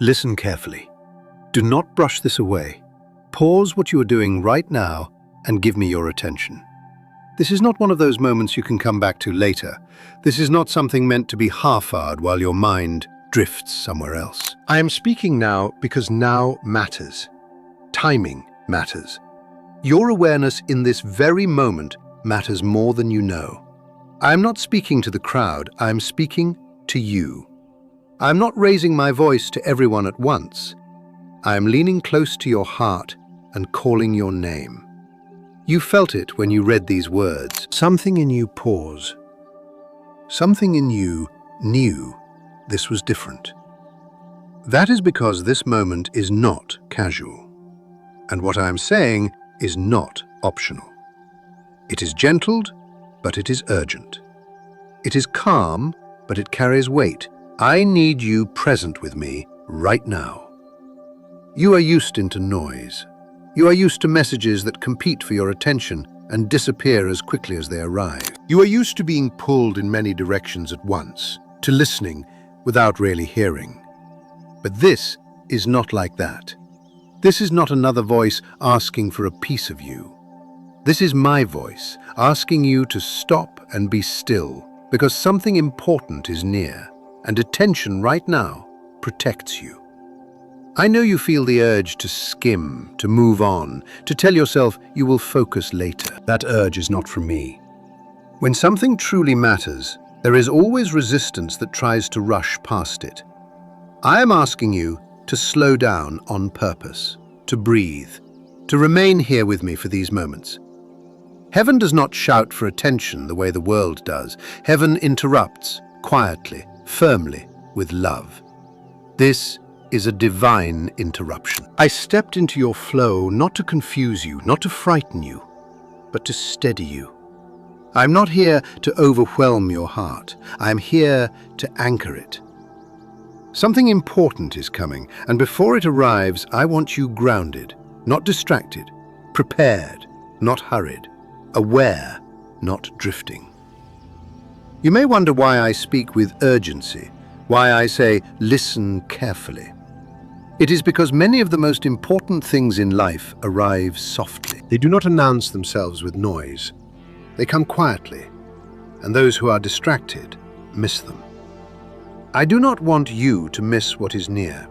Listen carefully. Do not brush this away. Pause what you are doing right now and give me your attention. This is not one of those moments you can come back to later. This is not something meant to be half-hourred while your mind drifts somewhere else. I am speaking now because now matters. Timing matters. Your awareness in this very moment matters more than you know. I am not speaking to the crowd, I am speaking to you. I am not raising my voice to everyone at once. I am leaning close to your heart and calling your name. You felt it when you read these words. Something in you pause. Something in you knew this was different. That is because this moment is not casual. And what I am saying is not optional. It is gentled, but it is urgent. It is calm, but it carries weight. I need you present with me right now. You are used into noise. You are used to messages that compete for your attention and disappear as quickly as they arrive. You are used to being pulled in many directions at once, to listening without really hearing. But this is not like that. This is not another voice asking for a piece of you. This is my voice asking you to stop and be still, because something important is near, and attention right now protects you. I know you feel the urge to skim, to move on, to tell yourself you will focus later. That urge is not from me. When something truly matters, there is always resistance that tries to rush past it. I am asking you to slow down on purpose, to breathe, to remain here with me for these moments. Heaven does not shout for attention the way the world does. Heaven interrupts, quietly, firmly, with love. This is a divine interruption. I stepped into your flow not to confuse you, not to frighten you, but to steady you. I'm not here to overwhelm your heart. I'm here to anchor it. Something important is coming, and before it arrives, I want you grounded, not distracted, prepared, not hurried, aware, not drifting. You may wonder why I speak with urgency, why I say, listen carefully. It is because many of the most important things in life arrive softly. They do not announce themselves with noise. They come quietly, and those who are distracted miss them. I do not want you to miss what is near.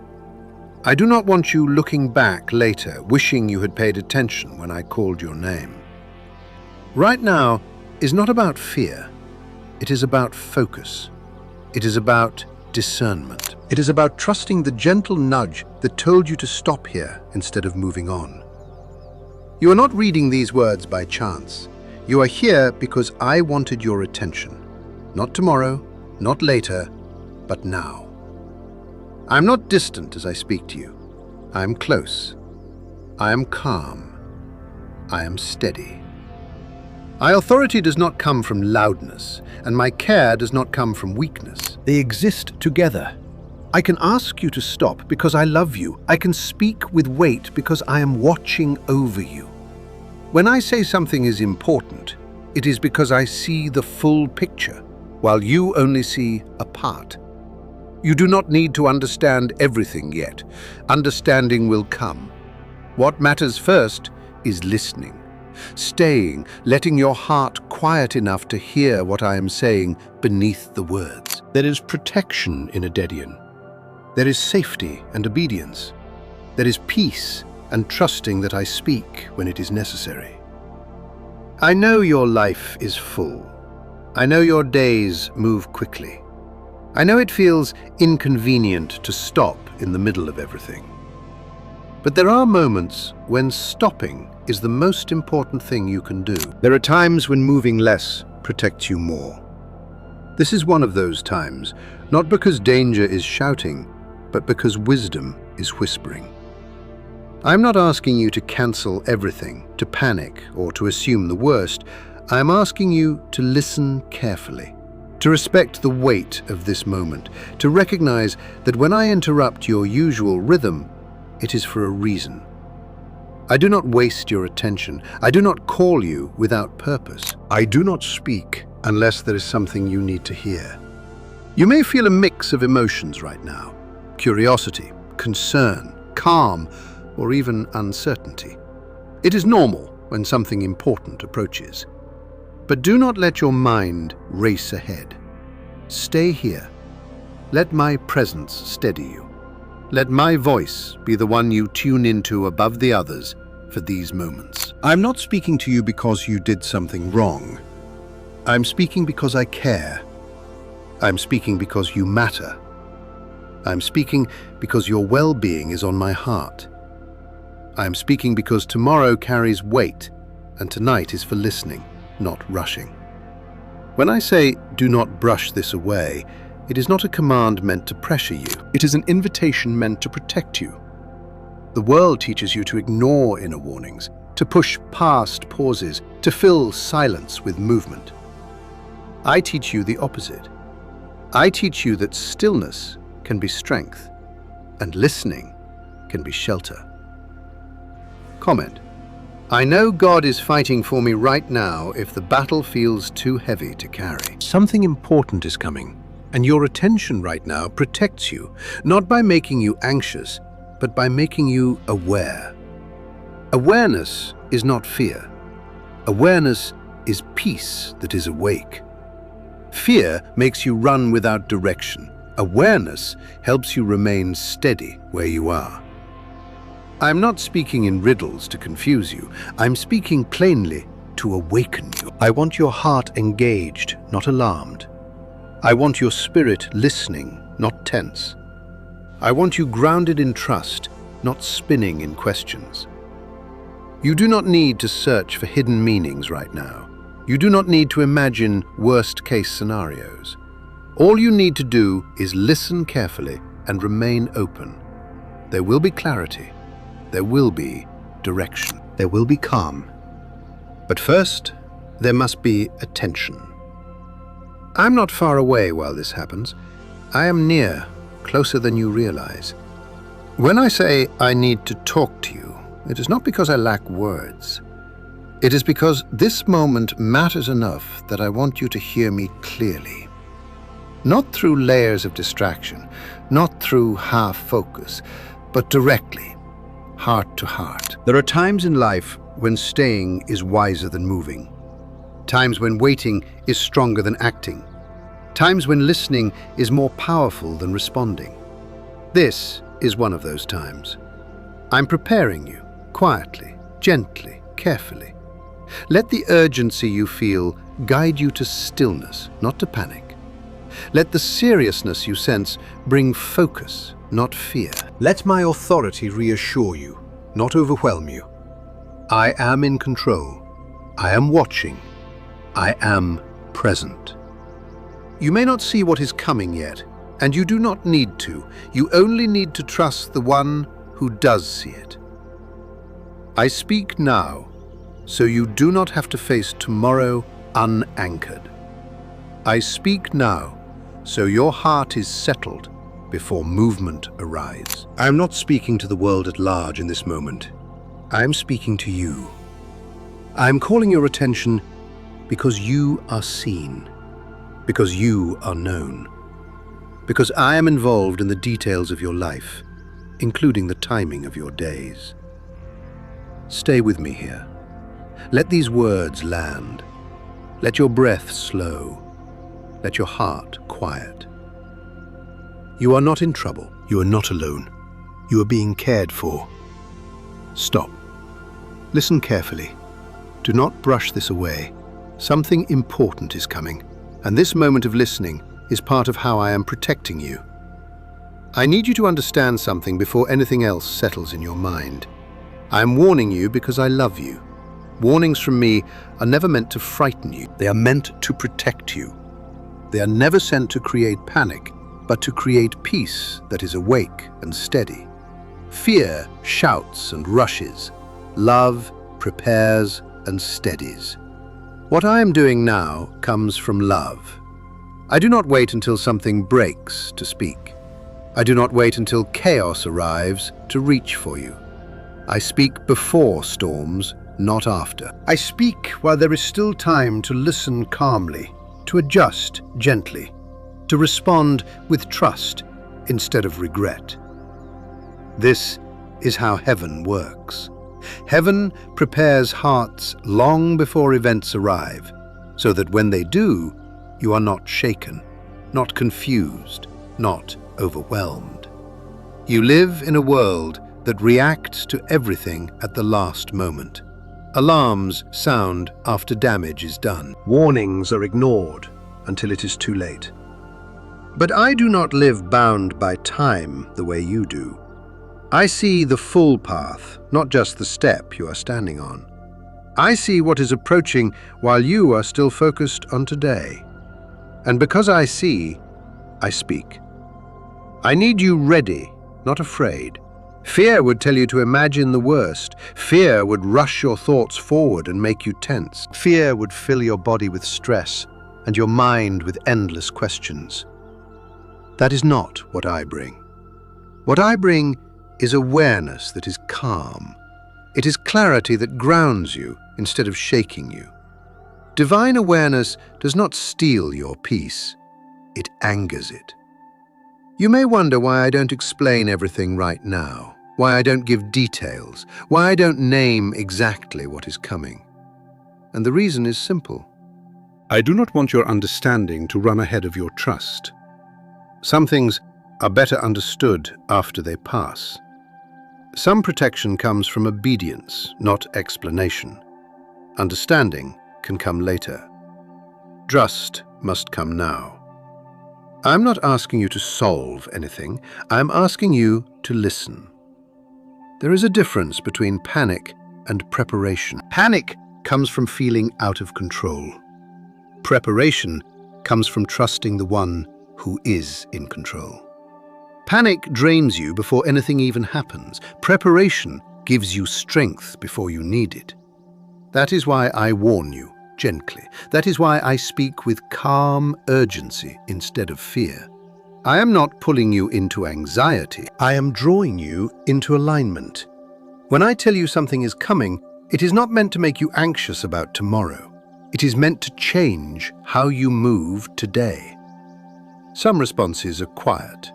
I do not want you looking back later, wishing you had paid attention when I called your name. Right now is not about fear. It is about focus. It is about discernment. It is about trusting the gentle nudge that told you to stop here instead of moving on. You are not reading these words by chance. You are here because I wanted your attention. Not tomorrow, not later, but now. I am not distant as I speak to you. I am close. I am calm. I am steady. My authority does not come from loudness, and my care does not come from weakness. They exist together. I can ask you to stop because I love you. I can speak with weight because I am watching over you. When I say something is important, it is because I see the full picture, while you only see a part. You do not need to understand everything yet. Understanding will come. What matters first is listening. Staying, letting your heart quiet enough to hear what I am saying beneath the words. There is protection in a Dedian. There is safety and obedience. There is peace and trusting that I speak when it is necessary. I know your life is full. I know your days move quickly. I know it feels inconvenient to stop in the middle of everything. But there are moments when stopping is the most important thing you can do. There are times when moving less protects you more. This is one of those times, not because danger is shouting, but because wisdom is whispering. I'm not asking you to cancel everything, to panic, or to assume the worst. I am asking you to listen carefully, to respect the weight of this moment, to recognize that when I interrupt your usual rhythm, it is for a reason. I do not waste your attention. I do not call you without purpose. I do not speak unless there is something you need to hear. You may feel a mix of emotions right now. Curiosity, concern, calm, or even uncertainty. It is normal when something important approaches. But do not let your mind race ahead. Stay here. Let my presence steady you. Let my voice be the one you tune into above the others for these moments. I'm not speaking to you because you did something wrong. I'm speaking because I care. I'm speaking because you matter. I'm speaking because your well-being is on my heart. I'm speaking because tomorrow carries weight and tonight is for listening, not rushing. When I say, do not brush this away, it is not a command meant to pressure you. It is an invitation meant to protect you. The world teaches you to ignore inner warnings, to push past pauses, to fill silence with movement. I teach you the opposite. I teach you that stillness can be strength, and listening can be shelter. Comment. I know God is fighting for me right now if the battle feels too heavy to carry. Something important is coming, and your attention right now protects you, not by making you anxious, but by making you aware. Awareness is not fear. Awareness is peace that is awake. Fear makes you run without direction. Awareness helps you remain steady where you are. I'm not speaking in riddles to confuse you. I'm speaking plainly to awaken you. I want your heart engaged, not alarmed. I want your spirit listening, not tense. I want you grounded in trust, not spinning in questions. You do not need to search for hidden meanings right now. You do not need to imagine worst-case scenarios. All you need to do is listen carefully and remain open. There will be clarity. There will be direction. There will be calm. But first, there must be attention. I'm not far away while this happens. I am near, closer than you realize. When I say I need to talk to you, it is not because I lack words. It is because this moment matters enough that I want you to hear me clearly. Not through layers of distraction, not through half-focus, but directly, heart to heart. There are times in life when staying is wiser than moving. Times when waiting is stronger than acting. Times when listening is more powerful than responding. This is one of those times. I'm preparing you, quietly, gently, carefully. Let the urgency you feel guide you to stillness, not to panic. Let the seriousness you sense bring focus, not fear. Let my authority reassure you, not overwhelm you. I am in control. I am watching. I am present. You may not see what is coming yet, and you do not need to. You only need to trust the one who does see it. I speak now, so you do not have to face tomorrow unanchored. I speak now, so your heart is settled before movement arrives. I am not speaking to the world at large in this moment. I am speaking to you. I am calling your attention because you are seen, because you are known, because I am involved in the details of your life, including the timing of your days. Stay with me here. Let these words land. Let your breath slow. Let your heart quiet. You are not in trouble. You are not alone. You are being cared for. Stop. Listen carefully. Do not brush this away. Something important is coming, and this moment of listening is part of how I am protecting you. I need you to understand something before anything else settles in your mind. I am warning you because I love you. Warnings from me are never meant to frighten you. They are meant to protect you. They are never sent to create panic, but to create peace that is awake and steady. Fear shouts and rushes. Love prepares and steadies. What I am doing now comes from love. I do not wait until something breaks to speak. I do not wait until chaos arrives to reach for you. I speak before storms, not after. I speak while there is still time to listen calmly, to adjust gently, to respond with trust instead of regret. This is how heaven works. Heaven prepares hearts long before events arrive, so that when they do, you are not shaken, not confused, not overwhelmed. You live in a world that reacts to everything at the last moment. Alarms sound after damage is done. Warnings are ignored until it is too late. But I do not live bound by time the way you do. I see the full path, not just the step you are standing on. I see what is approaching while you are still focused on today. And because I see, I speak. I need you ready, not afraid. Fear would tell you to imagine the worst. Fear would rush your thoughts forward and make you tense. Fear would fill your body with stress and your mind with endless questions. That is not what I bring. What I bring is awareness that is calm. It is clarity that grounds you instead of shaking you. Divine awareness does not steal your peace, it angers it. You may wonder why I don't explain everything right now, why I don't give details, why I don't name exactly what is coming. And the reason is simple. I do not want your understanding to run ahead of your trust. Some things are better understood after they pass. Some protection comes from obedience, not explanation. Understanding can come later. Trust must come now. I'm not asking you to solve anything. I'm asking you to listen. There is a difference between panic and preparation. Panic comes from feeling out of control. Preparation comes from trusting the one who is in control. Panic drains you before anything even happens. Preparation gives you strength before you need it. That is why I warn you gently. That is why I speak with calm urgency instead of fear. I am not pulling you into anxiety. I am drawing you into alignment. When I tell you something is coming, it is not meant to make you anxious about tomorrow. It is meant to change how you move today. Some responses are quiet.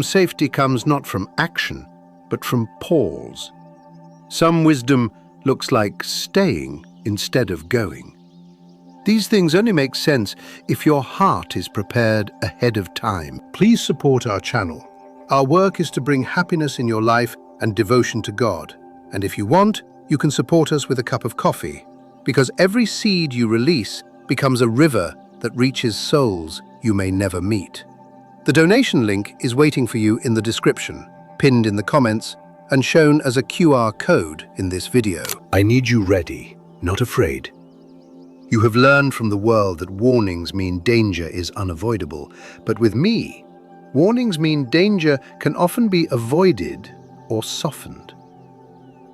Safety comes not from action, but from pause. Some wisdom looks like staying instead of going. These things only make sense if your heart is prepared ahead of time. Please support our channel. Our work is to bring happiness in your life and devotion to God. And if you want, you can support us with a cup of coffee, because every seed you release becomes a river that reaches souls you may never meet. The donation link is waiting for you in the description, pinned in the comments, and shown as a QR code in this video. I need you ready, not afraid. You have learned from the world that warnings mean danger is unavoidable, but with me, warnings mean danger can often be avoided or softened.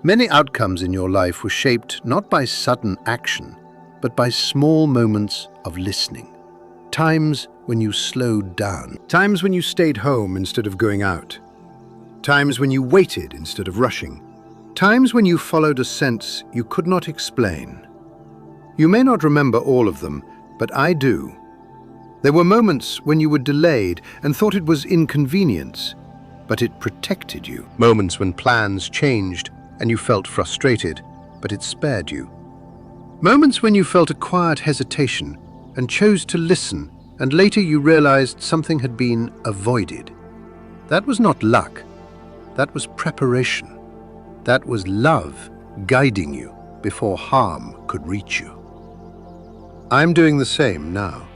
Many outcomes in your life were shaped not by sudden action, but by small moments of listening. Times when you slowed down. Times when you stayed home instead of going out. Times when you waited instead of rushing. Times when you followed a sense you could not explain. You may not remember all of them, but I do. There were moments when you were delayed and thought it was inconvenience, but it protected you. Moments when plans changed and you felt frustrated, but it spared you. Moments when you felt a quiet hesitation and chose to listen, and later you realized something had been avoided. That was not luck. That was preparation. That was love guiding you before harm could reach you. I'm doing the same now.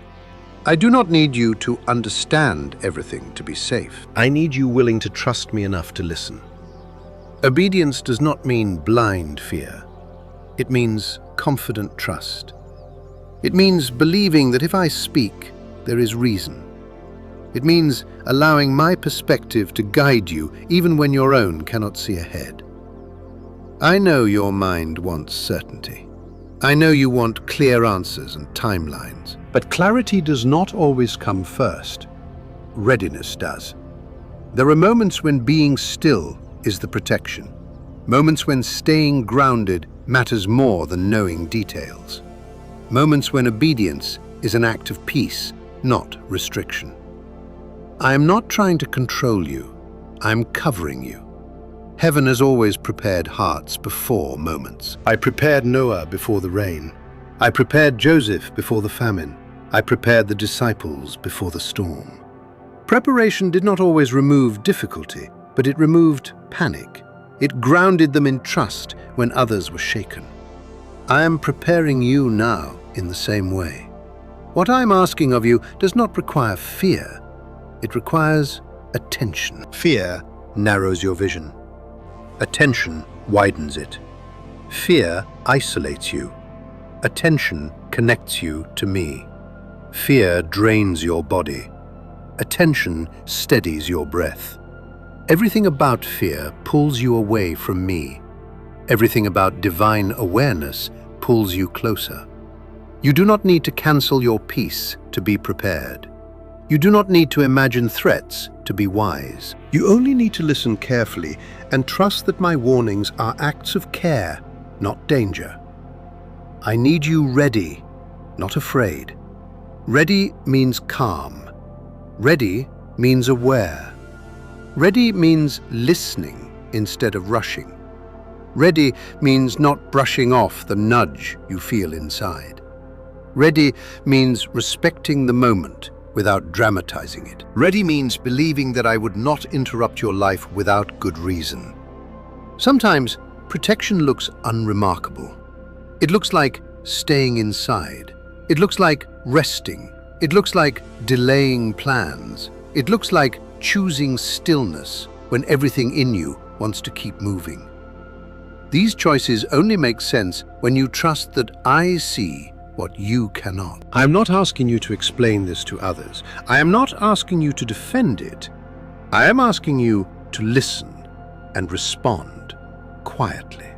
I do not need you to understand everything to be safe. I need you willing to trust me enough to listen. Obedience does not mean blind fear. It means confident trust. It means believing that if I speak, there is reason. It means allowing my perspective to guide you even when your own cannot see ahead. I know your mind wants certainty. I know you want clear answers and timelines. But clarity does not always come first. Readiness does. There are moments when being still is the protection. Moments when staying grounded matters more than knowing details. Moments when obedience is an act of peace, not restriction. I am not trying to control you. I'm covering you. Heaven has always prepared hearts before moments. I prepared Noah before the rain. I prepared Joseph before the famine. I prepared the disciples before the storm. Preparation did not always remove difficulty, but it removed panic. It grounded them in trust when others were shaken. I am preparing you now in the same way. What I'm asking of you does not require fear. It requires attention. Fear narrows your vision. Attention widens it. Fear isolates you. Attention connects you to me. Fear drains your body. Attention steadies your breath. Everything about fear pulls you away from me. Everything about divine awareness pulls you closer. You do not need to cancel your peace to be prepared. You do not need to imagine threats to be wise. You only need to listen carefully and trust that my warnings are acts of care, not danger. I need you ready, not afraid. Ready means calm. Ready means aware. Ready means listening instead of rushing. Ready means not brushing off the nudge you feel inside. Ready means respecting the moment without dramatizing it. Ready means believing that I would not interrupt your life without good reason. Sometimes protection looks unremarkable. It looks like staying inside. It looks like resting. It looks like delaying plans. It looks like choosing stillness when everything in you wants to keep moving. These choices only make sense when you trust that I see what you cannot. I am not asking you to explain this to others. I am not asking you to defend it. I am asking you to listen and respond quietly.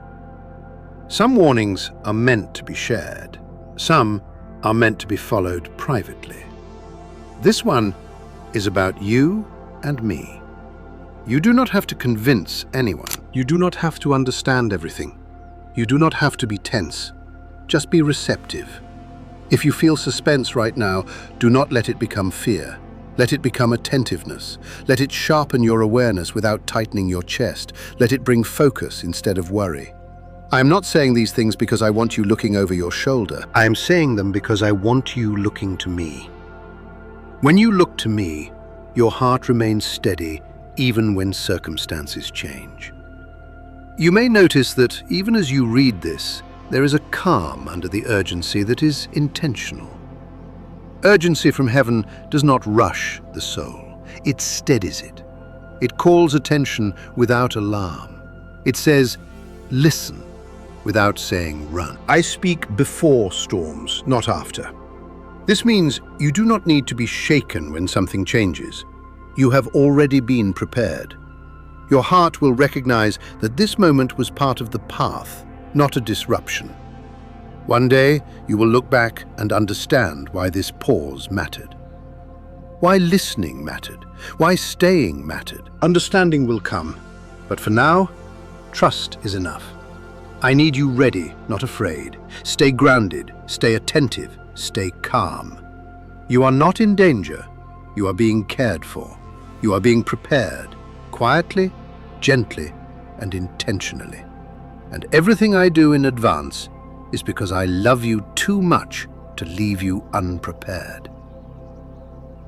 Some warnings are meant to be shared. Some are meant to be followed privately. This one is about you and me. You do not have to convince anyone. You do not have to understand everything. You do not have to be tense. Just be receptive. If you feel suspense right now, do not let it become fear. Let it become attentiveness. Let it sharpen your awareness without tightening your chest. Let it bring focus instead of worry. I am not saying these things because I want you looking over your shoulder. I am saying them because I want you looking to me. When you look to me, your heart remains steady even when circumstances change. You may notice that even as you read this, there is a calm under the urgency that is intentional. Urgency from heaven does not rush the soul. It steadies it. It calls attention without alarm. It says, listen, without saying run. I speak before storms, not after. This means you do not need to be shaken when something changes. You have already been prepared. Your heart will recognize that this moment was part of the path, not a disruption. One day, you will look back and understand why this pause mattered. Why listening mattered. Why staying mattered. Understanding will come, but for now, trust is enough. I need you ready, not afraid. Stay grounded, stay attentive, stay calm. You are not in danger. You are being cared for. You are being prepared, quietly, gently, and intentionally. And everything I do in advance is because I love you too much to leave you unprepared.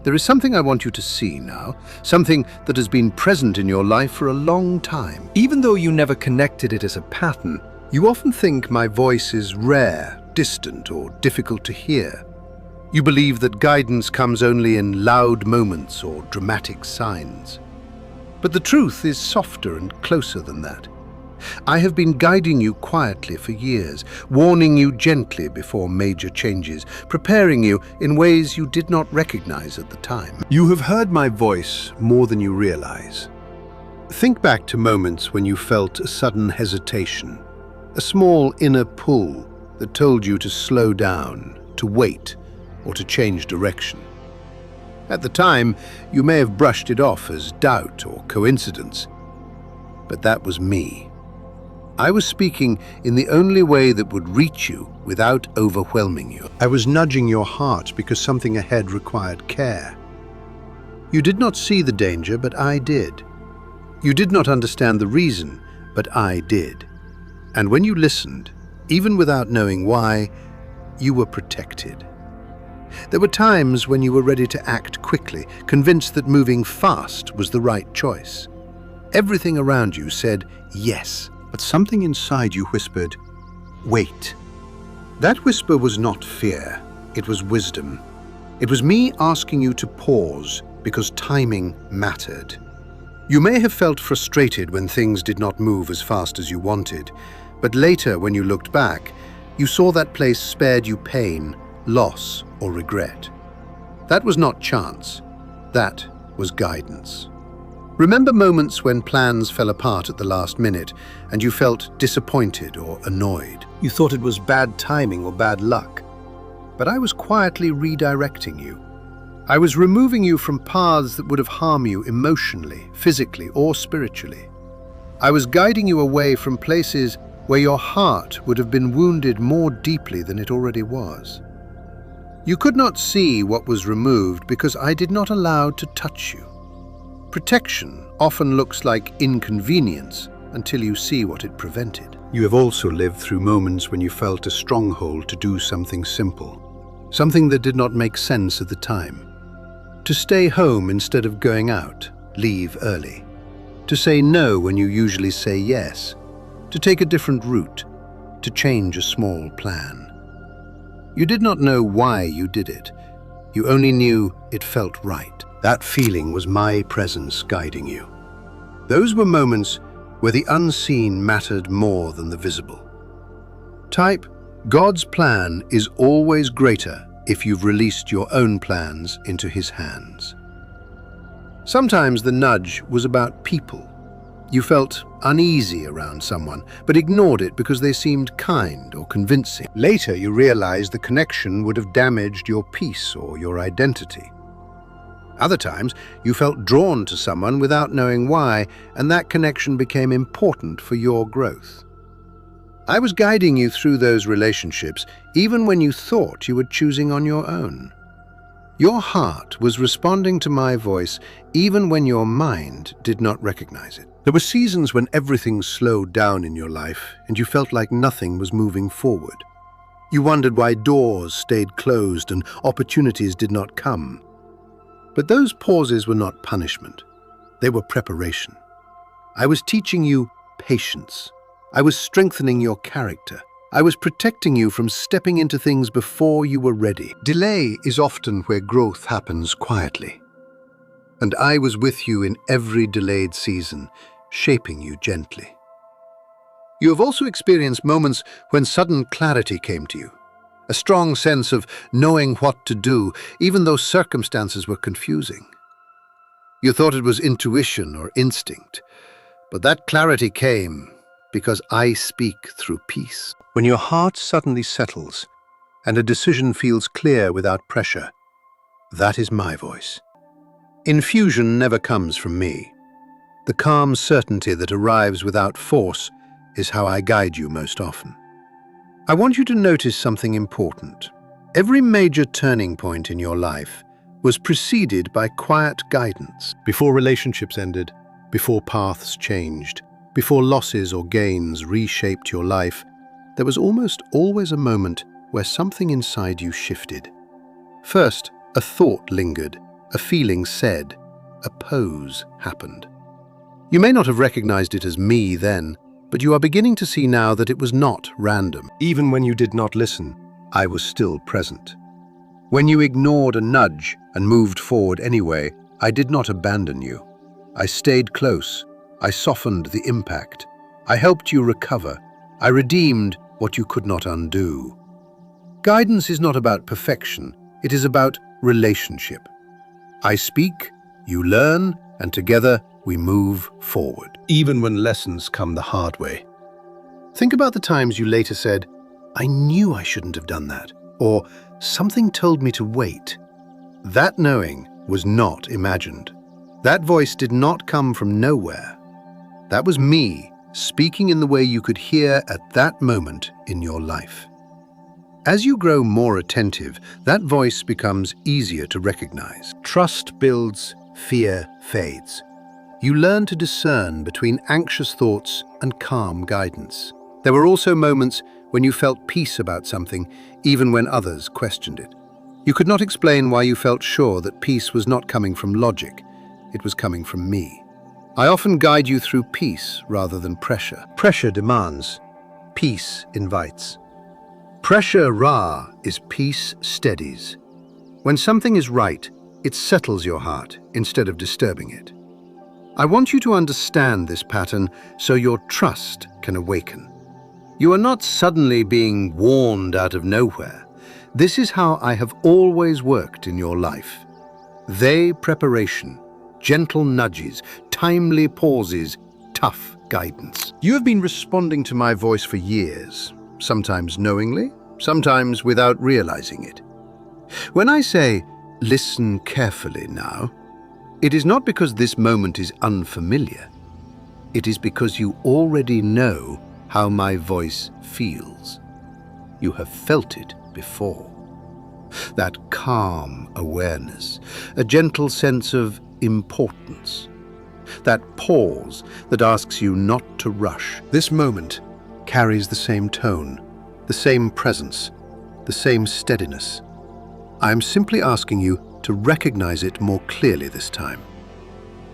There is something I want you to see now, something that has been present in your life for a long time. Even though you never connected it as a pattern, you often think my voice is rare, distant, or difficult to hear. You believe that guidance comes only in loud moments or dramatic signs. But the truth is softer and closer than that. I have been guiding you quietly for years, warning you gently before major changes, preparing you in ways you did not recognize at the time. You have heard my voice more than you realize. Think back to moments when you felt a sudden hesitation, a small inner pull that told you to slow down, to wait, or to change direction. At the time, you may have brushed it off as doubt or coincidence, but that was me. I was speaking in the only way that would reach you without overwhelming you. I was nudging your heart because something ahead required care. You did not see the danger, but I did. You did not understand the reason, but I did. And when you listened, even without knowing why, you were protected. There were times when you were ready to act quickly, convinced that moving fast was the right choice. Everything around you said yes, but something inside you whispered, wait. That whisper was not fear, it was wisdom. It was me asking you to pause because timing mattered. You may have felt frustrated when things did not move as fast as you wanted, but later when you looked back, you saw that place spared you pain, loss, or regret. That was not chance, that was guidance. Remember moments when plans fell apart at the last minute and you felt disappointed or annoyed. You thought it was bad timing or bad luck. But I was quietly redirecting you. I was removing you from paths that would have harmed you emotionally, physically, or spiritually. I was guiding you away from places where your heart would have been wounded more deeply than it already was. You could not see what was removed because I did not allow to touch you. Protection often looks like inconvenience until you see what it prevented. You have also lived through moments when you felt a stronghold to do something simple, something that did not make sense at the time. To stay home instead of going out, leave early. To say no when you usually say yes. To take a different route. To change a small plan. You did not know why you did it. You only knew it felt right. That feeling was my presence guiding you. Those were moments where the unseen mattered more than the visible. Type, God's plan is always greater if you've released your own plans into His hands. Sometimes the nudge was about people. You felt uneasy around someone, but ignored it because they seemed kind or convincing. Later, you realized the connection would have damaged your peace or your identity. Other times, you felt drawn to someone without knowing why, and that connection became important for your growth. I was guiding you through those relationships, even when you thought you were choosing on your own. Your heart was responding to my voice, even when your mind did not recognize it. There were seasons when everything slowed down in your life, and you felt like nothing was moving forward. You wondered why doors stayed closed and opportunities did not come. But those pauses were not punishment. They were preparation. I was teaching you patience. I was strengthening your character. I was protecting you from stepping into things before you were ready. Delay is often where growth happens quietly. And I was with you in every delayed season, shaping you gently. You have also experienced moments when sudden clarity came to you. A strong sense of knowing what to do, even though circumstances were confusing. You thought it was intuition or instinct, but that clarity came because I speak through peace. When your heart suddenly settles and a decision feels clear without pressure, that is my voice. Infusion never comes from me. The calm certainty that arrives without force is how I guide you most often. I want you to notice something important. Every major turning point in your life was preceded by quiet guidance. Before relationships ended, before paths changed, before losses or gains reshaped your life, there was almost always a moment where something inside you shifted. First, a thought lingered, a feeling said, a pose happened. You may not have recognized it as me then, but you are beginning to see now that it was not random. Even when you did not listen, I was still present. When you ignored a nudge and moved forward anyway, I did not abandon you. I stayed close. I softened the impact. I helped you recover. I redeemed what you could not undo. Guidance is not about perfection. It is about relationship. I speak, you learn, and together we move forward, even when lessons come the hard way. Think about the times you later said, I knew I shouldn't have done that, or something told me to wait. That knowing was not imagined. That voice did not come from nowhere. That was me speaking in the way you could hear at that moment in your life. As you grow more attentive, that voice becomes easier to recognize. Trust builds, fear fades. You learn to discern between anxious thoughts and calm guidance. There were also moments when you felt peace about something, even when others questioned it. You could not explain why you felt sure that peace was not coming from logic. It was coming from me. I often guide you through peace rather than pressure. Pressure demands. Peace invites. Pressure is peace steadies. When something is right, it settles your heart instead of disturbing it. I want you to understand this pattern so your trust can awaken. You are not suddenly being warned out of nowhere. This is how I have always worked in your life. Preparation, gentle nudges, timely pauses, tough guidance. You have been responding to my voice for years, sometimes knowingly, sometimes without realizing it. When I say, listen carefully now, it is not because this moment is unfamiliar. It is because you already know how my voice feels. You have felt it before. That calm awareness, a gentle sense of importance. That pause that asks you not to rush. This moment carries the same tone, the same presence, the same steadiness. I am simply asking you to recognize it more clearly this time.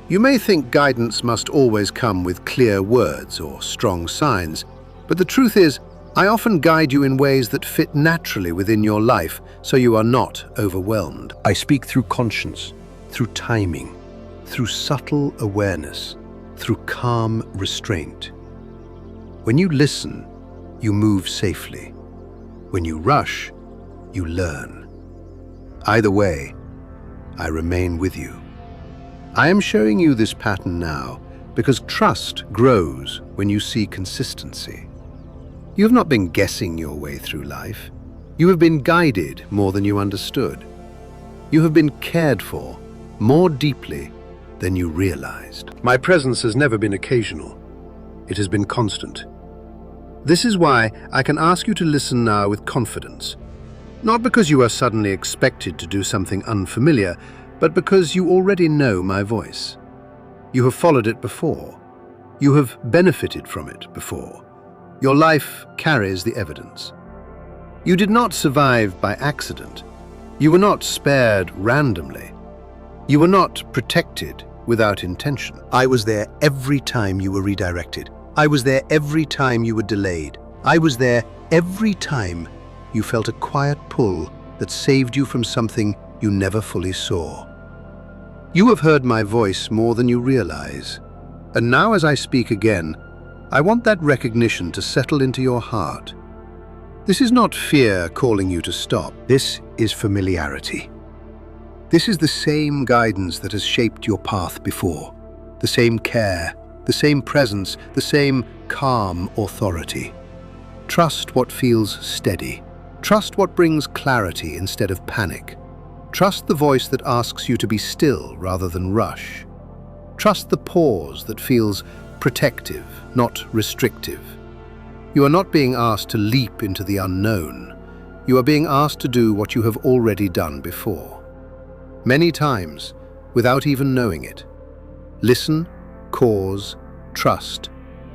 You may think guidance must always come with clear words or strong signs, but the truth is, I often guide you in ways that fit naturally within your life so you are not overwhelmed. I speak through conscience, through timing, through subtle awareness, through calm restraint. When you listen, you move safely. When you rush, you learn. Either way, I remain with you. I am showing you this pattern now because trust grows when you see consistency. You have not been guessing your way through life. You have been guided more than you understood. You have been cared for more deeply than you realized. My presence has never been occasional. It has been constant. This is why I can ask you to listen now with confidence. Not because you are suddenly expected to do something unfamiliar, but because you already know my voice. You have followed it before. You have benefited from it before. Your life carries the evidence. You did not survive by accident. You were not spared randomly. You were not protected without intention. I was there every time you were redirected. I was there every time you were delayed. I was there every time you felt a quiet pull that saved you from something you never fully saw. You have heard my voice more than you realize. And now as I speak again, I want that recognition to settle into your heart. This is not fear calling you to stop. This is familiarity. This is the same guidance that has shaped your path before. The same care, the same presence, the same calm authority. Trust what feels steady. Trust what brings clarity instead of panic. Trust the voice that asks you to be still rather than rush. Trust the pause that feels protective, not restrictive. You are not being asked to leap into the unknown. You are being asked to do what you have already done before. Many times, without even knowing it. Listen, pause, trust,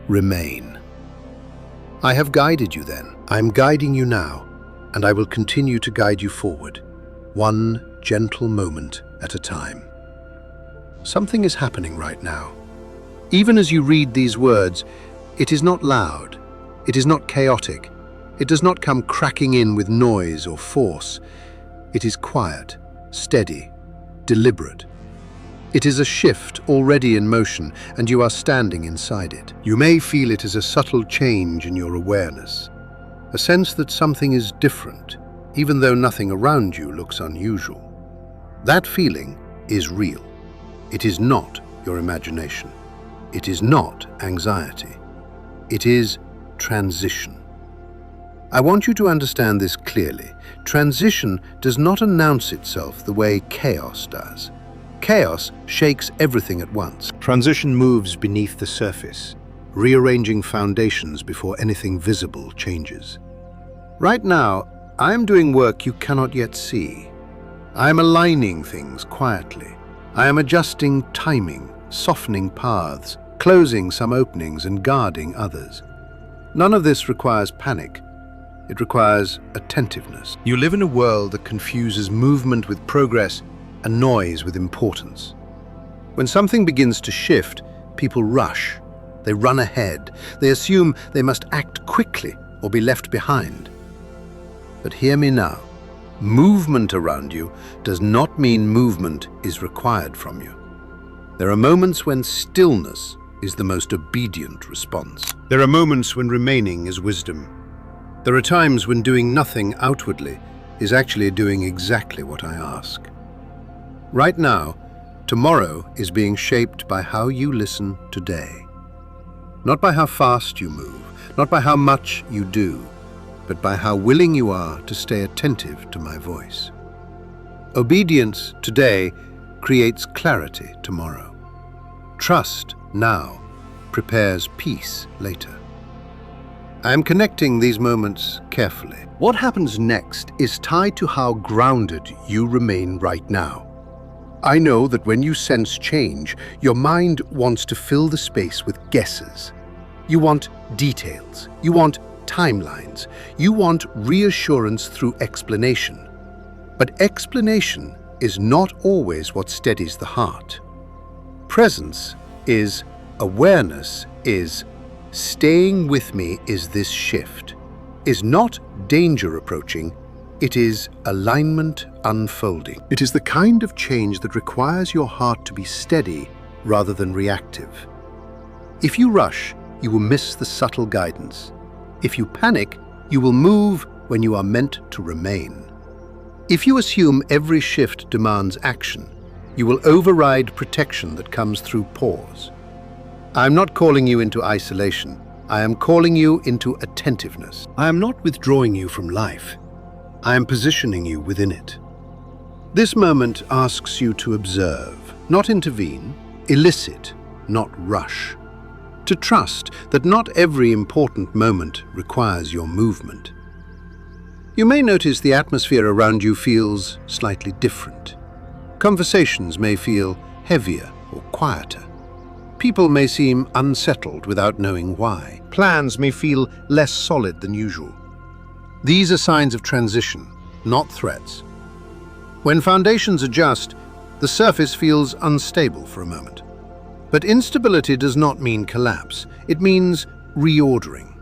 remain. I have guided you then. I am guiding you now, and I will continue to guide you forward, one gentle moment at a time. Something is happening right now. Even as you read these words, it is not loud, it is not chaotic, it does not come cracking in with noise or force. It is quiet, steady, deliberate. It is a shift already in motion, and you are standing inside it. You may feel it as a subtle change in your awareness, a sense that something is different, even though nothing around you looks unusual. That feeling is real. It is not your imagination. It is not anxiety. It is transition. I want you to understand this clearly. Transition does not announce itself the way chaos does. Chaos shakes everything at once. Transition moves beneath the surface, rearranging foundations before anything visible changes. Right now, I am doing work you cannot yet see. I am aligning things quietly. I am adjusting timing softening paths, closing some openings and guarding others. None of this requires panic. It requires attentiveness. You live in a world that confuses movement with progress and noise with importance. When something begins to shift, people rush. They run ahead. They assume they must act quickly or be left behind. But hear me now. Movement around you does not mean movement is required from you. There are moments when stillness is the most obedient response. There are moments when remaining is wisdom. There are times when doing nothing outwardly is actually doing exactly what I ask. Right now, tomorrow is being shaped by how you listen today. Not by how fast you move, not by how much you do, but by how willing you are to stay attentive to my voice. Obedience today creates clarity tomorrow. Trust now prepares peace later. I am connecting these moments carefully. What happens next is tied to how grounded you remain right now. I know that when you sense change, your mind wants to fill the space with guesses. You want details. You want timelines. You want reassurance through explanation. But explanation is not always what steadies the heart. Presence is, awareness is, staying with me is this shift, is not danger approaching, it is alignment unfolding. It is the kind of change that requires your heart to be steady rather than reactive. If you rush, you will miss the subtle guidance. If you panic, you will move when you are meant to remain. If you assume every shift demands action, you will override protection that comes through pause. I am not calling you into isolation. I am calling you into attentiveness. I am not withdrawing you from life. I am positioning you within it. This moment asks you to observe, not intervene, elicit, not rush. To trust that not every important moment requires your movement. You may notice the atmosphere around you feels slightly different. Conversations may feel heavier or quieter. People may seem unsettled without knowing why. Plans may feel less solid than usual. These are signs of transition, not threats. When foundations adjust, the surface feels unstable for a moment. But instability does not mean collapse. It means reordering.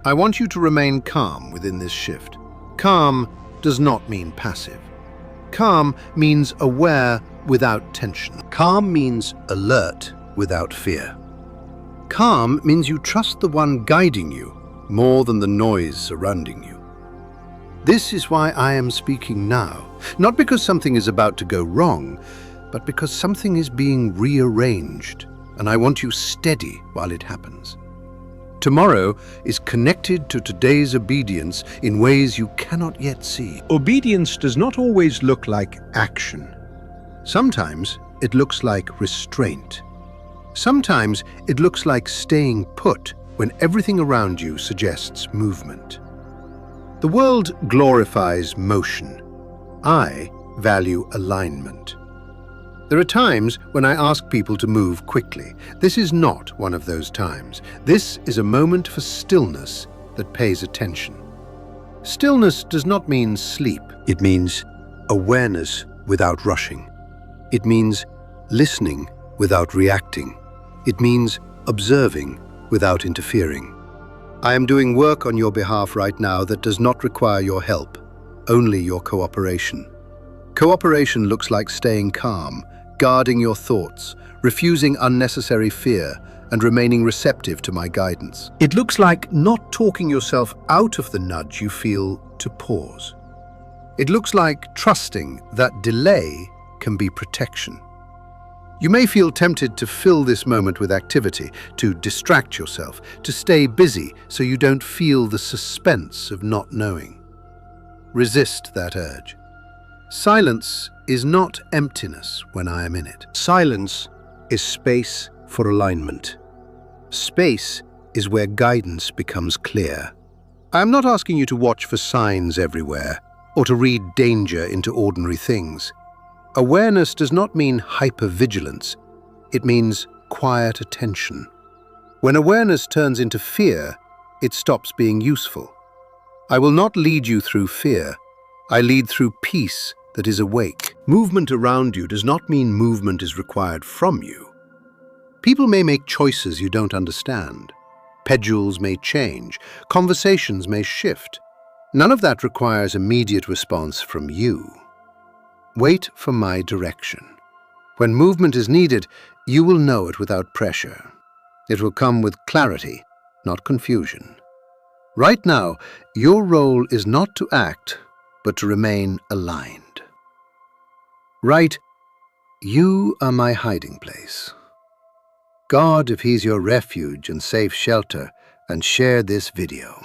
I want you to remain calm within this shift. Calm does not mean passive. Calm means aware without tension. Calm means alert without fear. Calm means you trust the one guiding you more than the noise surrounding you. This is why I am speaking now, not because something is about to go wrong, but because something is being rearranged, and I want you steady while it happens. Tomorrow is connected to today's obedience in ways you cannot yet see. Obedience does not always look like action. Sometimes it looks like restraint. Sometimes it looks like staying put when everything around you suggests movement. The world glorifies motion. I value alignment. There are times when I ask people to move quickly. This is not one of those times. This is a moment for stillness that pays attention. Stillness does not mean sleep. It means awareness without rushing. It means listening without reacting. It means observing without interfering. I am doing work on your behalf right now that does not require your help, only your cooperation. Cooperation looks like staying calm, guarding your thoughts, refusing unnecessary fear, and remaining receptive to my guidance. It looks like not talking yourself out of the nudge you feel to pause. It looks like trusting that delay can be protection. You may feel tempted to fill this moment with activity, to distract yourself, to stay busy so you don't feel the suspense of not knowing. Resist that urge. Silence is not emptiness when I am in it. Silence is space for alignment. Space is where guidance becomes clear. I am not asking you to watch for signs everywhere or to read danger into ordinary things. Awareness does not mean hypervigilance. It means quiet attention. When awareness turns into fear, it stops being useful. I will not lead you through fear. I lead through peace that is awake. Movement around you does not mean movement is required from you. People may make choices you don't understand. Schedules may change. Conversations may shift. None of that requires immediate response from you. Wait for my direction. When movement is needed, you will know it without pressure. It will come with clarity, not confusion. Right now, your role is not to act, but to remain aligned. Right, you are my hiding place. God, if He's your refuge and safe shelter, and share this video.